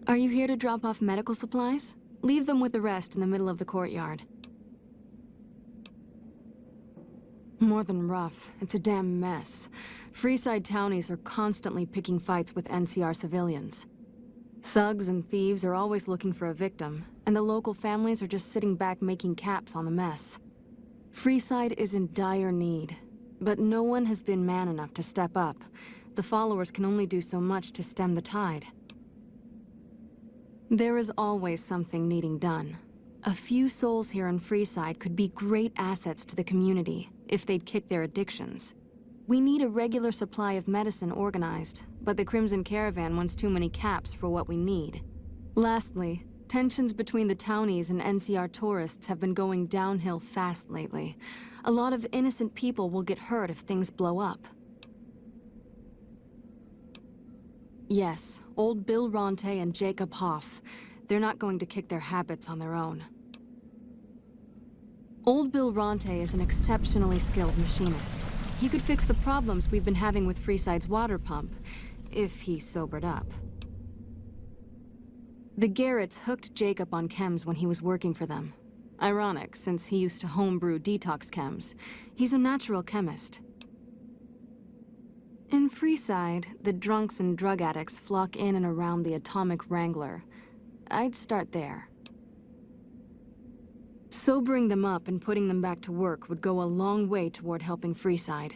Are you here to drop off medical supplies? Leave them with the rest in the middle of the courtyard. More than rough, it's a damn mess. Freeside townies are constantly picking fights with NCR civilians. Thugs and thieves are always looking for a victim, and the local families are just sitting back making caps on the mess. Freeside is in dire need, but no one has been man enough to step up. The followers can only do so much to stem the tide. There is always something needing done. A few souls here in Freeside could be great assets to the community if they'd kick their addictions. We need a regular supply of medicine organized, but the Crimson Caravan wants too many caps for what we need. Lastly, tensions between the townies and NCR tourists have been going downhill fast lately. A lot of innocent people will get hurt if things blow up. Yes, old Bill Ronte and Jacob Hoff. They're not going to kick their habits on their own. Old Bill Ronte is an exceptionally skilled machinist. He could fix the problems we've been having with Freeside's water pump, if he sobered up. The Garretts hooked Jacob on chems when he was working for them. Ironic, since he used to homebrew detox chems. He's a natural chemist. In Freeside, the drunks and drug addicts flock in and around the Atomic Wrangler. I'd start there. Sobering them up and putting them back to work would go a long way toward helping Freeside.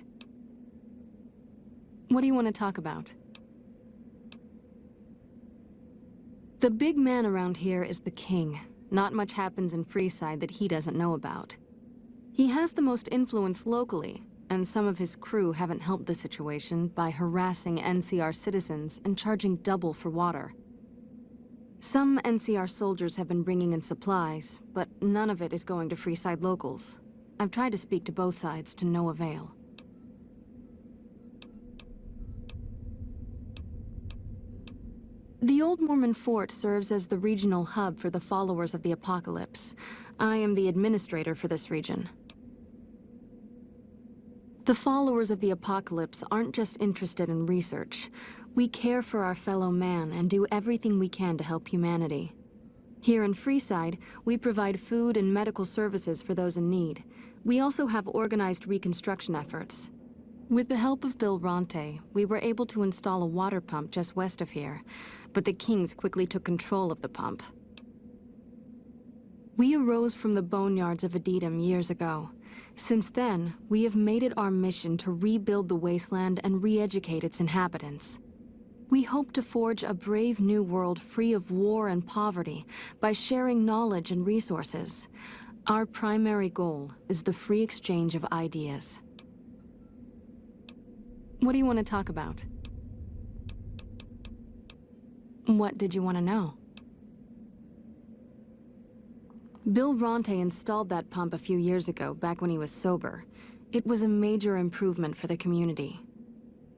What do you want to talk about? The big man around here is the king. Not much happens in Freeside that he doesn't know about. He has the most influence locally, and some of his crew haven't helped the situation by harassing NCR citizens and charging double for water. Some NCR soldiers have been bringing in supplies, but none of it is going to Freeside locals. I've tried to speak to both sides to no avail. The Old Mormon Fort serves as the regional hub for the followers of the Apocalypse. I am the administrator for this region. The followers of the Apocalypse aren't just interested in research. We care for our fellow man and do everything we can to help humanity. Here in Freeside, we provide food and medical services for those in need. We also have organized reconstruction efforts. With the help of Bill Ronte, we were able to install a water pump just west of here, but the Kings quickly took control of the pump. We arose from the boneyards of Edidum years ago. Since then, we have made it our mission to rebuild the wasteland and re-educate its inhabitants. We hope to forge a brave new world free of war and poverty by sharing knowledge and resources. Our primary goal is the free exchange of ideas. What do you want to talk about? What did you want to know? Bill Ronte installed that pump a few years ago, back when he was sober. It was a major improvement for the community.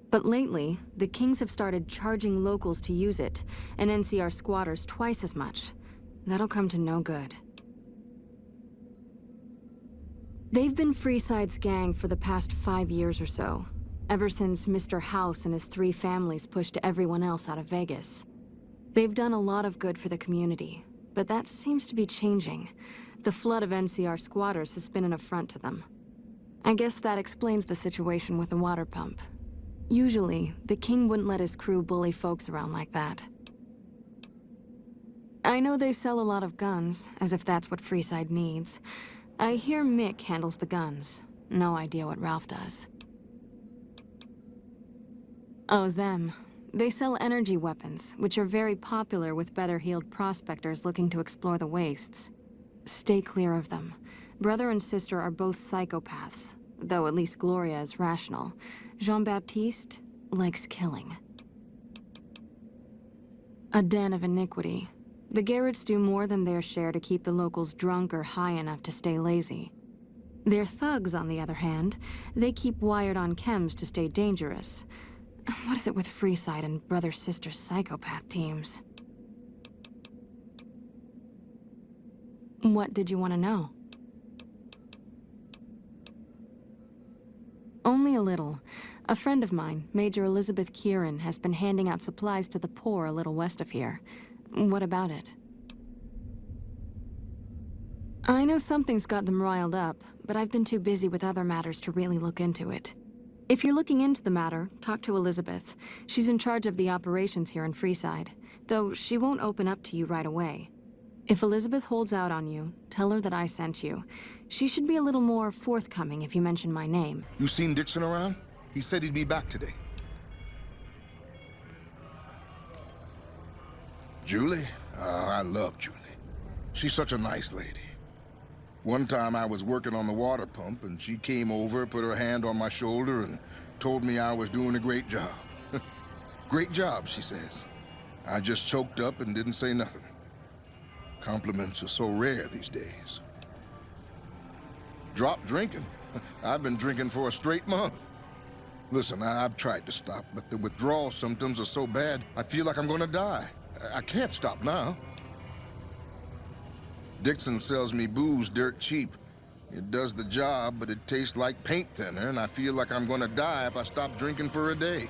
But lately, the Kings have started charging locals to use it, and NCR squatters twice as much. That'll come to no good. They've been Freeside's gang for the past 5 years or so, ever since Mr. House and his 3 families pushed everyone else out of Vegas. They've done a lot of good for the community, but that seems to be changing. The flood of NCR squatters has been an affront to them. I guess that explains the situation with the water pump. Usually, the king wouldn't let his crew bully folks around like that. I know they sell a lot of guns, as if that's what Freeside needs. I hear Mick handles the guns. No idea what Ralph does. Oh, them. They sell energy weapons, which are very popular with better-heeled prospectors looking to explore the wastes. Stay clear of them. Brother and sister are both psychopaths, though at least Gloria is rational. Jean-Baptiste likes killing. A den of iniquity. The Garretts do more than their share to keep the locals drunk or high enough to stay lazy. Their thugs, on the other hand, they keep wired on chems to stay dangerous. What is it with Freeside and brother-sister psychopath teams? What did you want to know? Only a little. A friend of mine, Major Elizabeth Kieran, has been handing out supplies to the poor a little west of here. What about it? I know something's got them riled up, but I've been too busy with other matters to really look into it. If you're looking into the matter, talk to Elizabeth. She's in charge of the operations here in Freeside, though she won't open up to you right away. If Elizabeth holds out on you, tell her that I sent you. She should be a little more forthcoming if you mention my name. You seen Dixon around? He said he'd be back today. Julie? I love Julie. She's such a nice lady. One time I was working on the water pump, and she came over, put her hand on my shoulder, and told me I was doing a great job. Great job, she says. I just choked up and didn't say nothing. Compliments are so rare these days. Drop drinking. I've been drinking for a straight month. Listen, I've tried to stop, but the withdrawal symptoms are so bad, I feel like I'm gonna die. I can't stop now. Dixon sells me booze dirt cheap. It does the job, but it tastes like paint thinner, and I feel like I'm gonna die if I stop drinking for a day.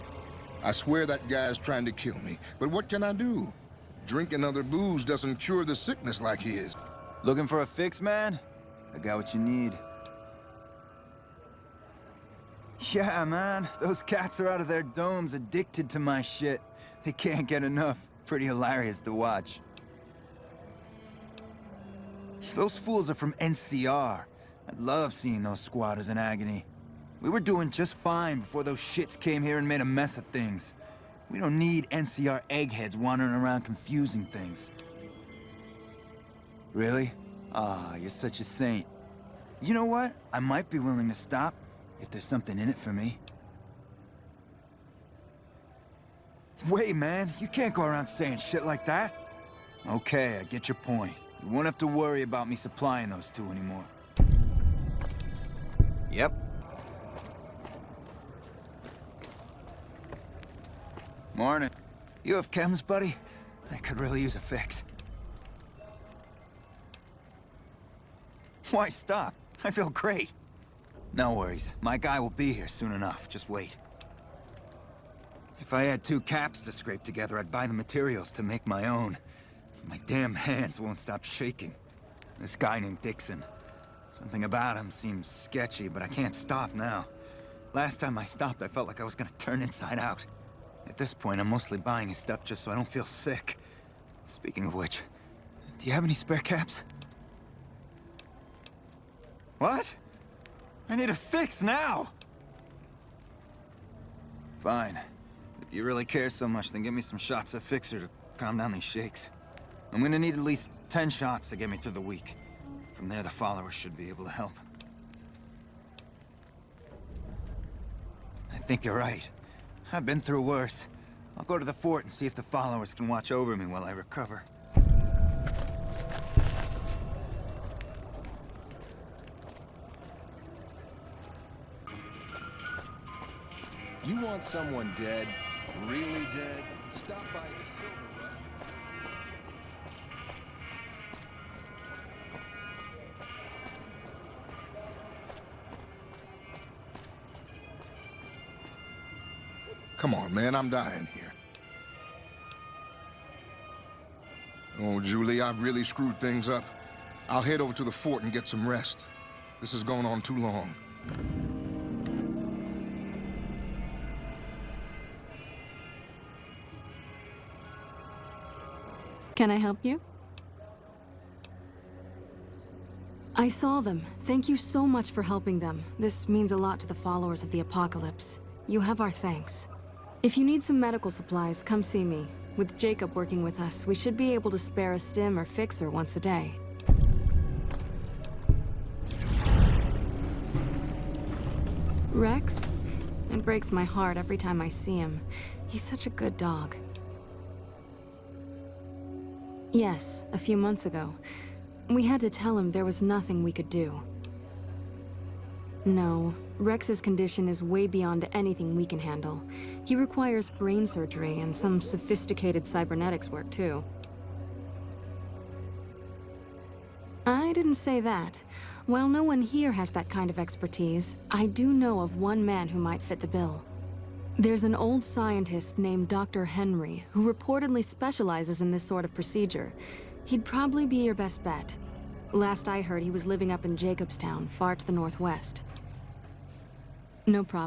I swear that guy's trying to kill me, but what can I do? Drinking other booze doesn't cure the sickness like his. Looking for a fix, man? I got what you need. Yeah, man. Those cats are out of their domes addicted to my shit. They can't get enough. Pretty hilarious to watch. Those fools are from NCR. I love seeing those squatters in agony. We were doing just fine before those shits came here and made a mess of things. We don't need NCR eggheads wandering around confusing things. Really? Ah, you're such a saint. You know what? I might be willing to stop, if there's something in it for me. Wait, man, you can't go around saying shit like that. Okay, I get your point. You won't have to worry about me supplying those two anymore. Yep. Morning. You have chems, buddy? I could really use a fix. Why stop? I feel great. No worries. My guy will be here soon enough. Just wait. If I had 2 caps to scrape together, I'd buy the materials to make my own. My damn hands won't stop shaking. This guy named Dixon. Something about him seems sketchy, but I can't stop now. Last time I stopped, I felt like I was gonna turn inside out. At this point, I'm mostly buying his stuff just so I don't feel sick. Speaking of which, do you have any spare caps? What? I need a fix now! Fine. If you really care so much, then give me some shots of Fixer to calm down these shakes. I'm gonna need at least 10 shots to get me through the week. From there, the followers should be able to help. I think you're right. I've been through worse. I'll go to the fort and see if the followers can watch over me while I recover. You want someone dead? Really dead? Stop by the Silver Rush. Come on, man, I'm dying here. Oh, Julie, I've really screwed things up. I'll head over to the fort and get some rest. This has gone on too long. Can I help you? I saw them. Thank you so much for helping them. This means a lot to the followers of the Apocalypse. You have our thanks. If you need some medical supplies, come see me. With Jacob working with us, we should be able to spare a stim or fixer once a day. Rex? It breaks my heart every time I see him. He's such a good dog. Yes, a few months ago. We had to tell him there was nothing we could do. No, Rex's condition is way beyond anything we can handle. He requires brain surgery and some sophisticated cybernetics work, too. I didn't say that. While no one here has that kind of expertise, I do know of one man who might fit the bill. There's an old scientist named Dr. Henry who reportedly specializes in this sort of procedure. He'd probably be your best bet. Last I heard, he was living up in Jacobstown, far to the northwest. No problem.